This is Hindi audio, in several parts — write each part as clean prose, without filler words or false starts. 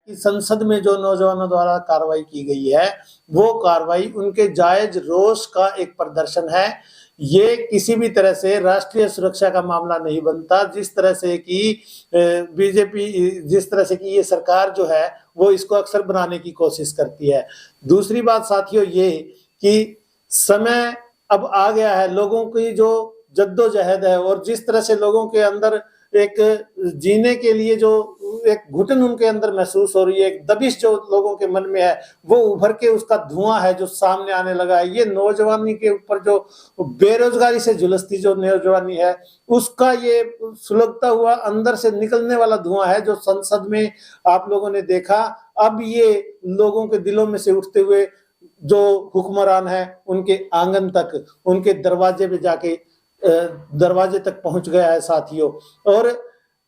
कि संसद में जो नौजवानों द्वारा कार्रवाई की गई है, वो कार्रवाई उनके जायज रोष का एक प्रदर्शन है। ये किसी भी तरह से राष्ट्रीय सुरक्षा का मामला नहीं बनता, जिस तरह से कि बीजेपी, जिस तरह से कि ये सरकार जो है वो इसको अक्सर बनाने की कोशिश करती है। दूसरी बात साथियों ये कि समय अब आ गया है, लोगों की जो जद्दोजहद है और जिस तरह से लोगों के अंदर एक जीने के लिए जो एक घुटन उनके अंदर महसूस हो रही है, एक दबिश जो लोगों के मन में है, वो उभर के उसका धुआं है जो सामने आने लगा है। ये नौजवानी के ऊपर जो बेरोजगारी से झुलसती जो नौजवानी है, उसका ये सुलगता हुआ अंदर से निकलने वाला धुआं है जो संसद में आप लोगों ने देखा। अब ये लोगों के दिलों में से उठते हुए जो हुक्मरान है उनके आंगन तक, उनके दरवाजे पे जाके दरवाजे तक पहुंच गया है साथियों। और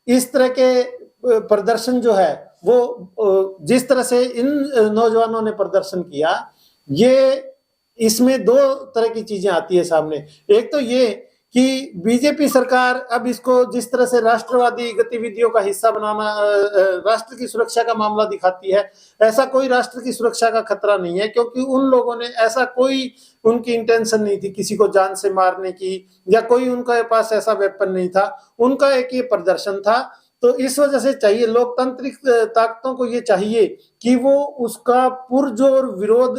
इस तरह के प्रदर्शन जो है वो जिस तरह से इन नौजवानों ने प्रदर्शन किया, ये इसमें दो तरह की चीजें आती है सामने। एक तो ये कि बीजेपी सरकार अब इसको जिस तरह से राष्ट्रवादी गतिविधियों का हिस्सा बनाना, राष्ट्र की सुरक्षा का मामला दिखाती है। ऐसा कोई राष्ट्र की सुरक्षा का खतरा नहीं है, क्योंकि उन लोगों ने ऐसा कोई, उनकी इंटेंशन नहीं थी किसी को जान से मारने की, या कोई उनके पास ऐसा वेपन नहीं था। उनका एक ये प्रदर्शन था। तो इस वजह से चाहिए, लोकतांत्रिक ताकतों को ये चाहिए कि वो उसका पुरजोर विरोध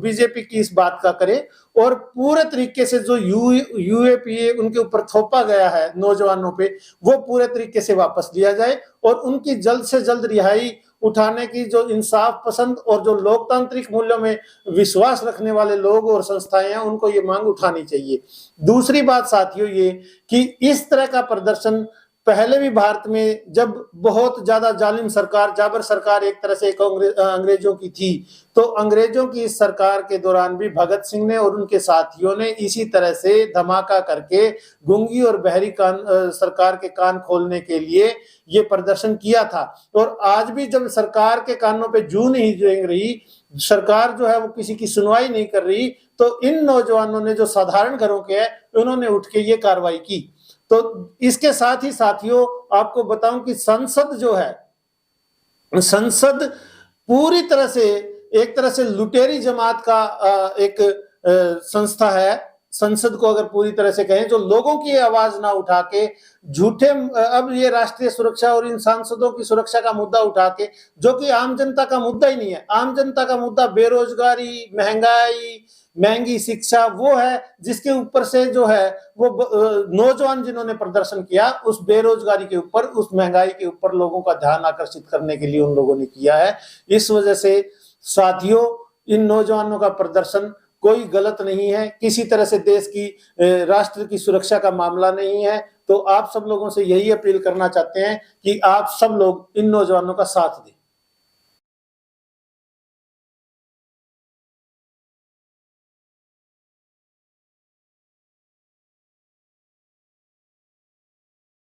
बीजेपी की इस बात का करे, और पूरे तरीके से जो यूएपीए उनके ऊपर थोपा गया है नौजवानों पे, वो पूरे तरीके से वापस लिया जाए, और उनकी जल्द से जल्द रिहाई उठाने की जो इंसाफ पसंद और जो लोकतांत्रिक मूल्यों में विश्वास रखने वाले लोग और संस्थाएं हैं, उनको ये मांग उठानी चाहिए। दूसरी बात साथियों ये कि इस तरह का प्रदर्शन पहले भी भारत में, जब बहुत ज्यादा जालिम सरकार, जाबर सरकार एक तरह से अंग्रेजों की थी, तो अंग्रेजों की इस सरकार के दौरान भी भगत सिंह ने और उनके साथियों ने इसी तरह से धमाका करके गूंगी और बहरी सरकार के कान खोलने के लिए ये प्रदर्शन किया था। और आज भी जब सरकार के कानों पे जूं नहीं रेंग रही, सरकार जो है वो किसी की सुनवाई नहीं कर रही, तो इन नौजवानों ने जो साधारण घरों के हैं, उन्होंने उठ के ये कार्रवाई की। तो इसके साथ ही साथियों आपको बताऊं कि संसद जो है, संसद पूरी तरह से एक तरह से लुटेरी जमात का एक संस्था है। संसद को अगर पूरी तरह से कहें, जो लोगों की आवाज ना उठा के झूठे, अब ये राष्ट्रीय सुरक्षा और इन सांसदों की सुरक्षा का मुद्दा उठा के, जो कि आम जनता का मुद्दा ही नहीं है। आम जनता का मुद्दा बेरोजगारी, महंगाई, महंगी शिक्षा वो है, जिसके ऊपर से जो है वो नौजवान जिन्होंने प्रदर्शन किया, उस बेरोजगारी के ऊपर, उस महंगाई के ऊपर लोगों का ध्यान आकर्षित करने के लिए उन लोगों ने किया है। इस वजह से साथियों इन नौजवानों का प्रदर्शन कोई गलत नहीं है, किसी तरह से देश की, राष्ट्र की सुरक्षा का मामला नहीं है। तो आप सब लोगों से यही अपील करना चाहते हैं कि आप सब लोग इन नौजवानों का साथ दें।